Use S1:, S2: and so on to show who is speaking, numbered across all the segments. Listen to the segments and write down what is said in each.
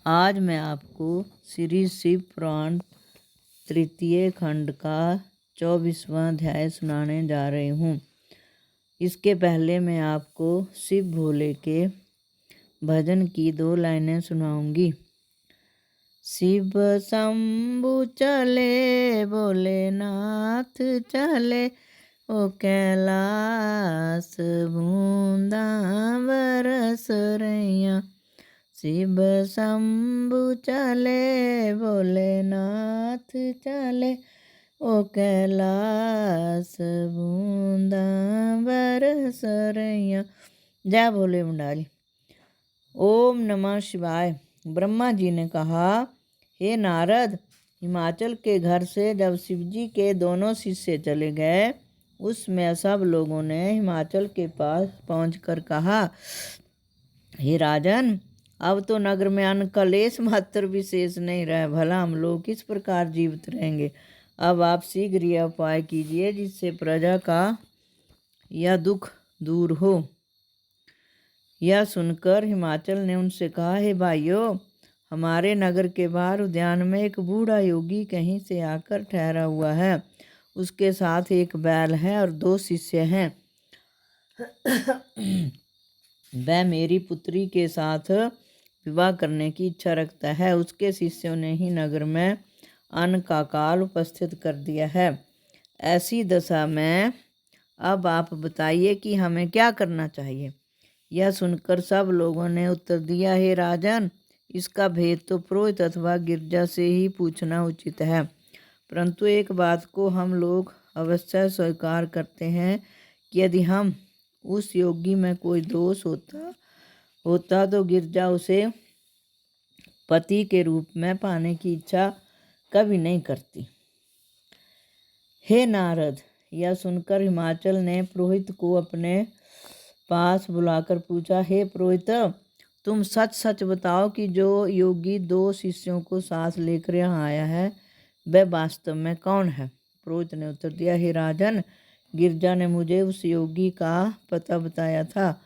S1: आज मैं आपको श्री शिव पुराण तृतीय खंड का 24वां अध्याय सुनाने जा रही हूँ। इसके पहले मैं आपको शिव भोले के भजन की 2 लाइनें सुनाऊंगी। शिव शंभु चले भोलेनाथ चले, ओ कैलाश बूंदा बरस रैया। शिव शंभु चले भोलेनाथ चले, ओ कैलाश बूंदा बरस रैया। जय भोले मंडाली। ओम नमः शिवाय। ब्रह्मा जी ने कहा, हे नारद, हिमाचल के घर से जब शिवजी के दोनों शिष्य चले गए, उसमें सब लोगों ने हिमाचल के पास पहुंचकर कहा, हे राजन, अब तो नगर में अन्न कलेश मात्र विशेष नहीं रहे, भला हम लोग किस प्रकार जीवित रहेंगे। अब आप शीघ्र यह उपाय कीजिए जिससे प्रजा का यह दुख दूर हो। यह सुनकर हिमाचल ने उनसे कहा, हे भाइयों, हमारे नगर के बाहर उद्यान में एक बूढ़ा योगी कहीं से आकर ठहरा हुआ है। उसके साथ एक बैल है और 2 शिष्य हैं। वह मेरी पुत्री के साथ विवाह करने की इच्छा रखता है। उसके शिष्यों ने ही नगर में अन्न का काल उपस्थित कर दिया है। ऐसी दशा में अब आप बताइए कि हमें क्या करना चाहिए। यह सुनकर सब लोगों ने उत्तर दिया, हे राजन, इसका भेद तो पुरोहित अथवा गिरजा से ही पूछना उचित है। परंतु एक बात को हम लोग अवश्य स्वीकार करते हैं कि यदि हम उस योगी में कोई दोष होता तो गिरजा उसे पति के रूप में पाने की इच्छा कभी नहीं करती। हे नारद, यह सुनकर हिमाचल ने पुरोहित को अपने पास बुलाकर पूछा, हे पुरोहित, तुम सच सच बताओ कि जो योगी 2 शिष्यों को साथ लेकर यहाँ आया है, वह वास्तव में कौन है। पुरोहित ने उत्तर दिया, हे राजन, गिरजा ने मुझे उस योगी का पता बताया था,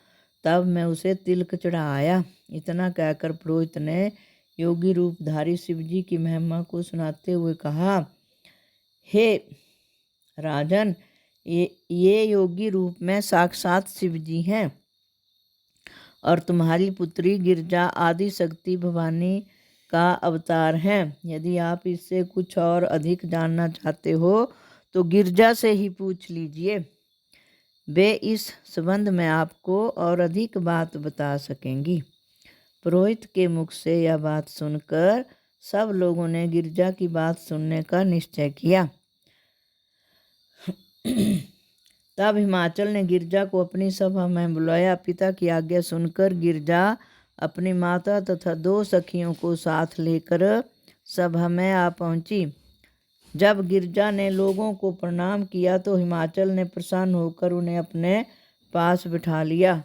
S1: तब मैं उसे तिलक चढ़ाया। इतना कहकर पुरोहित ने योगी रूपधारी शिवजी की महिमा को सुनाते हुए कहा, हे राजन, ये योगी रूप में साक्षात शिवजी हैं और तुम्हारी पुत्री गिरजा आदि शक्ति भवानी का अवतार हैं। यदि आप इससे कुछ और अधिक जानना चाहते हो तो गिरजा से ही पूछ लीजिए, वे इस संबंध में आपको और अधिक बात बता सकेंगी। पुरोहित के मुख से यह बात सुनकर सब लोगों ने गिरजा की बात सुनने का निश्चय किया। तब हिमाचल ने गिरजा को अपनी सभा में बुलाया। पिता की आज्ञा सुनकर गिरजा अपनी माता तथा 2 सखियों को साथ लेकर सभा में आ पहुंची। जब गिरजा ने लोगों को प्रणाम किया तो हिमाचल ने प्रसन्न होकर उन्हें अपने पास बिठा लिया।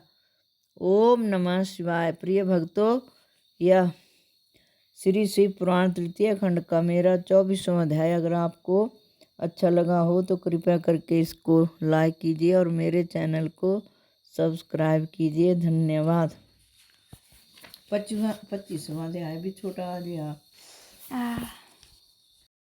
S1: ओम नमः शिवाय। प्रिय भक्तों, यह श्री शिव पुराण तृतीय खंड का मेरा 24वां अध्याय अगर आपको अच्छा लगा हो तो कृपया करके इसको लाइक कीजिए और मेरे चैनल को सब्सक्राइब कीजिए। धन्यवाद। 25वां अध्याय भी छोटा आ गया।